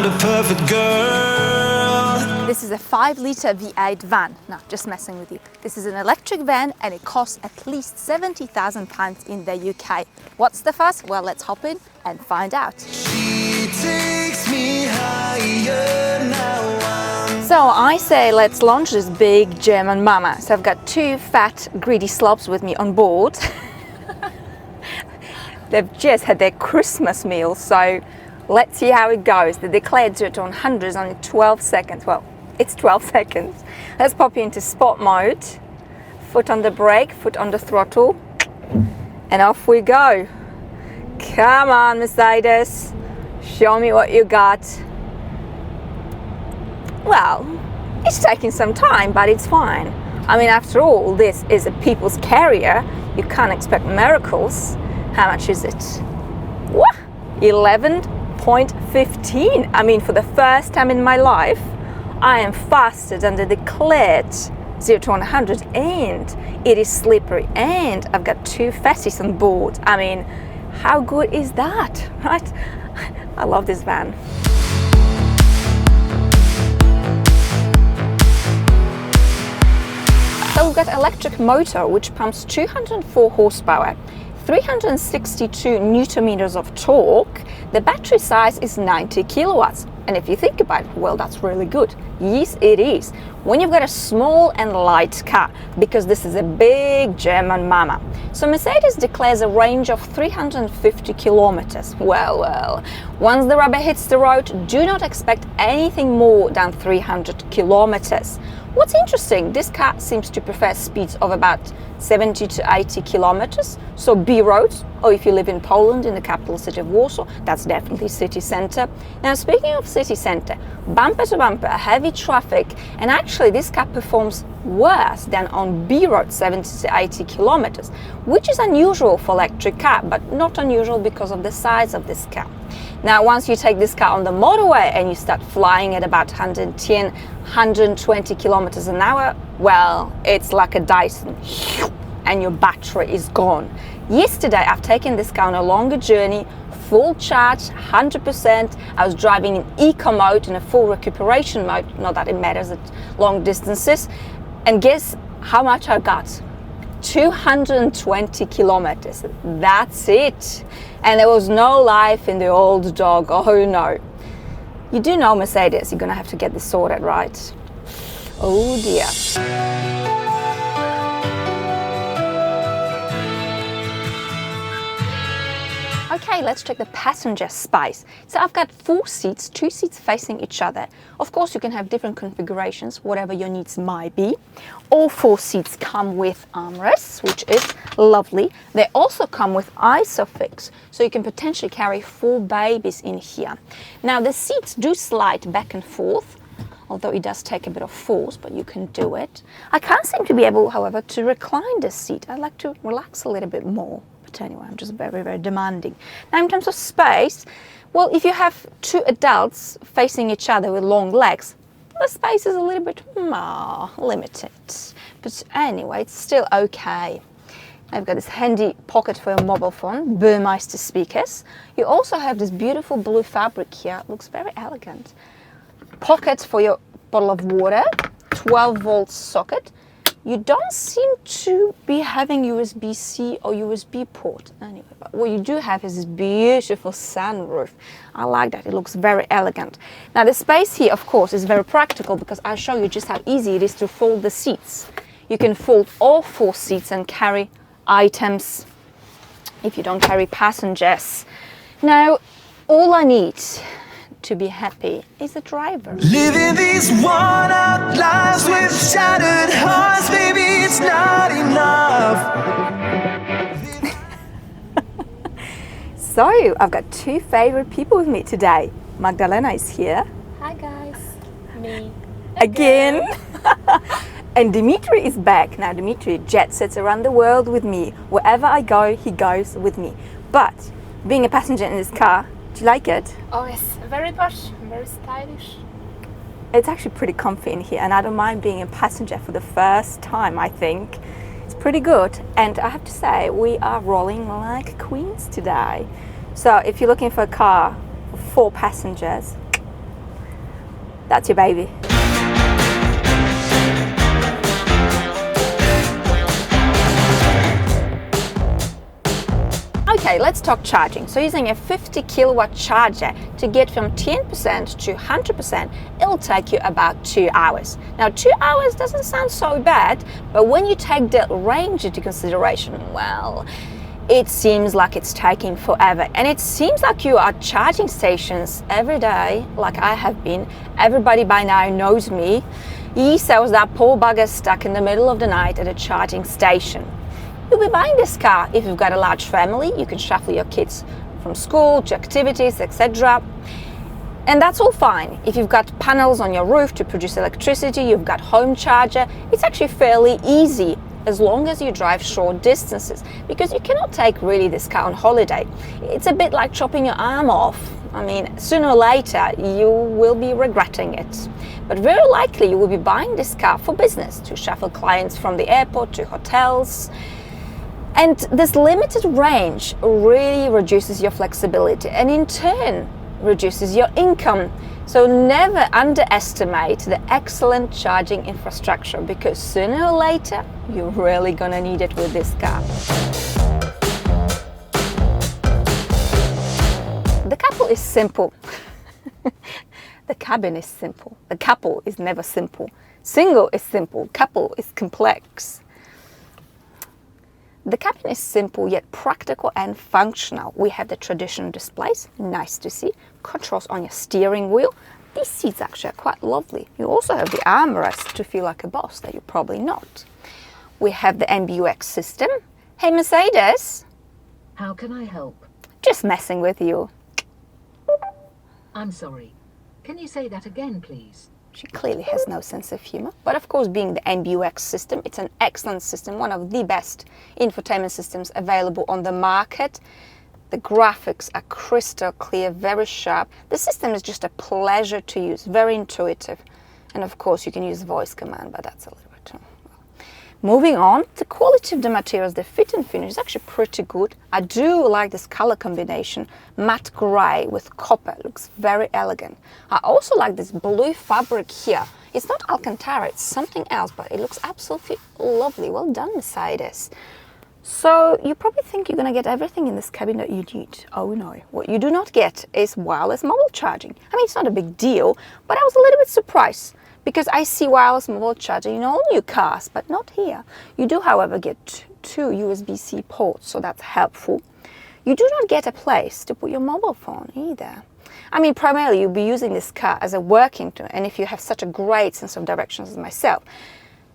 find a perfect girl. This is a 5-litre V8 van. No, just messing with you. This is an electric van and it costs at least £70,000 in the UK. What's the fuss? Well, let's hop in and find out. She takes me higher now. So I say let's launch this big German mama. So I've got 2 fat, greedy slobs with me on board. They've just had their Christmas meal, so let's see how it goes. The declared 0 to 100 is only 12 seconds. Well, it's 12 seconds. Let's pop into sport mode. Foot on the brake, foot on the throttle, and off we go. Come on, Mercedes. Show me what you got. Well, it's taking some time, but it's fine. I mean, after all, this is a people's carrier. You can't expect miracles. How much is it? What? 11.15. I mean, for the first time in my life, I am faster than the declared 0 to 100, and it is slippery, and I've got 2 fatties on board. I mean, how good is that, right? I love this van. So we've got electric motor, which pumps 204 horsepower, 362 newton meters of torque. The battery size is 90 kilowatts. And if you think about it, well, that's really good. Yes, it is. When you've got a small and light car, because this is a big German mama. So Mercedes declares a range of 350 kilometers. Well, once the rubber hits the road, do not expect anything more than 300 kilometers. What's interesting, this car seems to prefer speeds of about 70 to 80 kilometers. So B roads, or if you live in Poland, in the capital city of Warsaw, that's definitely city center. Now, speaking of city center, bumper to bumper, heavy traffic, and actually this car performs worse than on B road 70 to 80 kilometers, which is unusual for electric car, but not unusual because of the size of this car. Now, once you take this car on the motorway and you start flying at about 110, 120 kilometers an hour, well, it's like a Dyson, and your battery is gone. Yesterday, I've taken this car on a longer journey, full charge, 100%. I was driving in eco mode, in a full recuperation mode, not that it matters at long distances. And guess how much I got? 220 kilometers. That's it. And there was no life in the old dog. Oh no. You do know, Mercedes, you're gonna have to get this sorted, right? Oh dear. Okay, let's check the passenger space. So I've got 4 seats, 2 seats facing each other. Of course, you can have different configurations, whatever your needs might be. All 4 seats come with armrests, which is lovely. They also come with ISOFIX, so you can potentially carry 4 babies in here. Now, the seats do slide back and forth, although it does take a bit of force, but you can do it. I can't seem to be able, however, to recline this seat. I'd like to relax a little bit more. But anyway, I'm just very, very demanding. Now, in terms of space, well, if you have 2 adults facing each other with long legs, the space is a little bit limited. But anyway, it's still okay. I've got this handy pocket for your mobile phone, Burmeister speakers. You also have this beautiful blue fabric here. It looks very elegant. Pocket for your bottle of water, 12-volt socket. You don't seem to be having USB-C or USB port anyway, but what you do have is this beautiful sunroof. I like that, it looks very elegant. Now the space here, of course, is very practical because I'll show you just how easy it is to fold the seats. You can fold all 4 seats and carry items if you don't carry passengers. Now, all I need to be happy is a driver. Living these worn-out lives with shattered hearts, baby, it's not enough. So, I've got 2 favorite people with me today. Magdalena is here. Hi guys, me. Again. And Dimitri is back. Now, Dimitri jet sets around the world with me. Wherever I go, he goes with me. But, being a passenger in this car, do you like it? Oh yes, very posh, very stylish. It's actually pretty comfy in here, and I don't mind being a passenger for the first time, I think. It's pretty good, and I have to say, we are rolling like queens today. So if you're looking for a car for 4 passengers, That's your baby. Okay, let's talk charging. So using a 50 kilowatt charger to get from 10% to 100%, it'll take you about 2 hours. Now 2 hours doesn't sound so bad, but when you take the range into consideration, well, it seems like it's taking forever. And it seems like you are charging stations every day, like I have been. Everybody by now knows me. He sells that poor bugger stuck in the middle of the night at a charging station. You'll be buying this car if you've got a large family. You can shuffle your kids from school to activities, etc. And that's all fine. If you've got panels on your roof to produce electricity, you've got home charger, it's actually fairly easy as long as you drive short distances, because you cannot take really this car on holiday. It's a bit like chopping your arm off. I mean, sooner or later you will be regretting it. But very likely you will be buying this car for business, to shuffle clients from the airport to hotels. And this limited range really reduces your flexibility and in turn reduces your income. So never underestimate the excellent charging infrastructure, because sooner or later you're really gonna need it with this car. The couple is simple. The cabin is simple. The couple is never simple. Single is simple, couple is complex. The cabin is simple yet practical and functional. We have the traditional displays, nice to see, controls on your steering wheel. These seats actually are quite lovely. You also have the armrest to feel like a boss that you're probably not. We have the MBUX system. Hey Mercedes. How can I help? Just messing with you. I'm sorry. Can you say that again, please? She clearly has no sense of humor. But of course, being the MBUX system, it's an excellent system, one of the best infotainment systems available on the market. The graphics are crystal clear, very sharp. The system is just a pleasure to use, very intuitive. And of course, you can use voice command, but that's a little bit Moving on, the quality of the materials, the fit and finish is actually pretty good. I do like this color combination, matte gray with copper, it looks very elegant. I also like this blue fabric here. It's not Alcantara, it's something else, but it looks absolutely lovely. Well done, Mercedes. So you probably think you're gonna get everything in this cabin that you need. Oh no, what you do not get is wireless mobile charging. I mean, it's not a big deal, but I was a little bit surprised, because I see wireless mobile charging in all new cars, but not here. You do, however, get 2 USB-C ports, so that's helpful. You do not get a place to put your mobile phone either. I mean, primarily you'll be using this car as a working tool, and if you have such a great sense of direction as myself,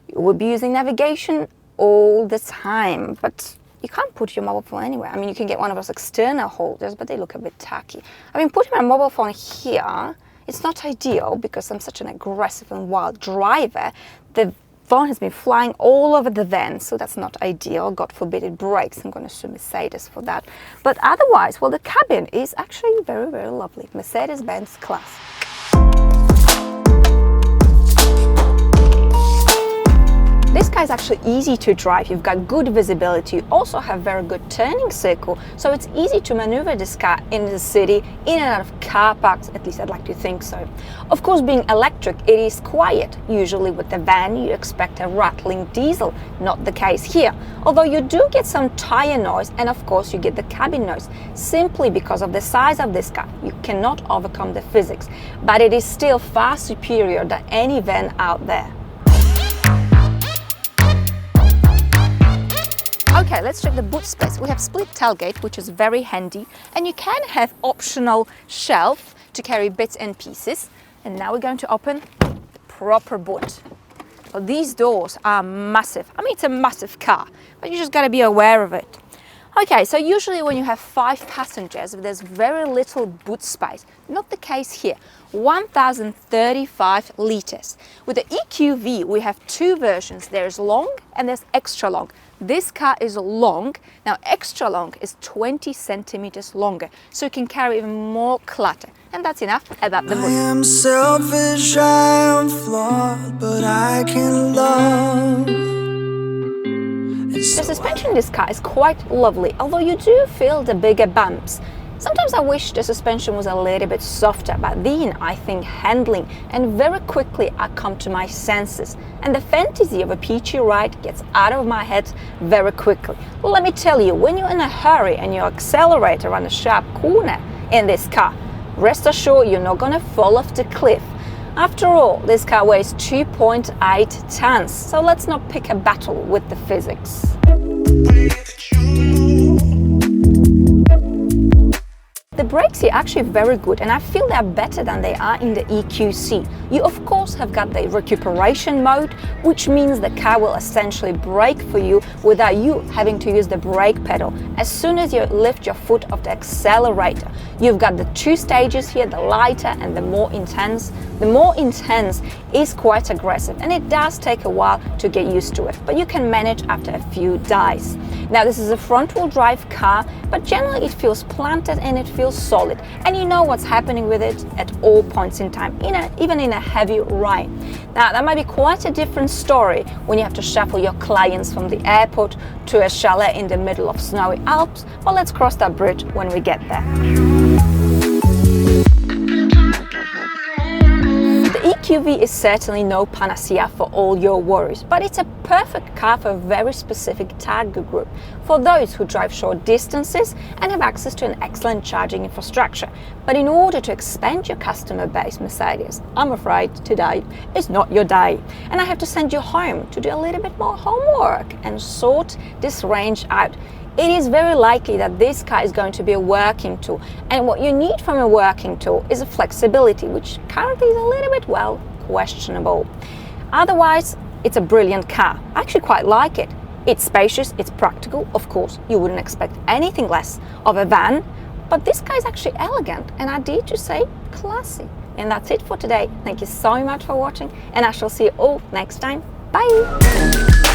you will be using navigation all the time, but you can't put your mobile phone anywhere. I mean, you can get one of those external holders, but they look a bit tacky. I mean, putting my mobile phone here, it's not ideal because I'm such an aggressive and wild driver. The phone has been flying all over the van, so that's not ideal. God forbid it breaks. I'm going to sue Mercedes for that. But otherwise, well, the cabin is actually very, very lovely. Mercedes-Benz class. This car is actually easy to drive. You've got good visibility. You also have very good turning circle, so it's easy to maneuver this car in the city, in and out of car parks. At least I'd like to think so. Of course, being electric, it is quiet. Usually with the van, you expect a rattling diesel. Not the case here. Although you do get some tire noise, and of course you get the cabin noise. Simply because of the size of this car, you cannot overcome the physics. But it is still far superior than any van out there. Okay, let's check the boot space. We have split tailgate, which is very handy, and you can have optional shelf to carry bits and pieces. And now we're going to open the proper boot. So these doors are massive. I mean, it's a massive car, but you just got to be aware of it. Okay, so usually when you have 5 passengers, there's very little boot space. Not the case here. 1,035 liters. With the EQV, we have 2 versions. There's long and there's extra long. This car is long. Now, extra long is 20 centimeters longer, so you can carry even more clutter. And that's enough about the boot. I am selfish, I am flawed, but I can love. The suspension in this car is quite lovely, although you do feel the bigger bumps. Sometimes I wish the suspension was a little bit softer, but then I think handling, and very quickly I come to my senses, and the fantasy of a peachy ride gets out of my head very quickly. Well, let me tell you, when you're in a hurry and you accelerate around a sharp corner in this car, rest assured you're not going to fall off the cliff. After all, this car weighs 2.8 tons, so let's not pick a battle with the physics. The brakes here are actually very good, and I feel they're better than they are in the EQC. You of course have got the recuperation mode, which means the car will essentially brake for you without you having to use the brake pedal. As soon as you lift your foot off the accelerator, you've got the two stages here, the lighter and the more intense. The more intense is quite aggressive, and it does take a while to get used to it, but you can manage after a few dives. Now, this is a front-wheel drive car, but generally it feels planted and it feels solid, and you know what's happening with it at all points in time, even in a heavy ride. Now, that might be quite a different story when you have to shuffle your clients from the airport to a chalet in the middle of snowy Alps, but let's cross that bridge when we get there. The EQV is certainly no panacea for all your worries, but it's a perfect car for a very specific target group, for those who drive short distances and have access to an excellent charging infrastructure. But in order to expand your customer base, Mercedes, I'm afraid today is not your day, and I have to send you home to do a little bit more homework and sort this range out. It is very likely that this car is going to be a working tool, and what you need from a working tool is a flexibility, which currently is a little bit, well, questionable. Otherwise, it's a brilliant car. I actually quite like it. It's spacious, it's practical. Of course, you wouldn't expect anything less of a van, but this car is actually elegant, and I dare to say classy. And that's it for today. Thank you so much for watching, and I shall see you all next time. Bye!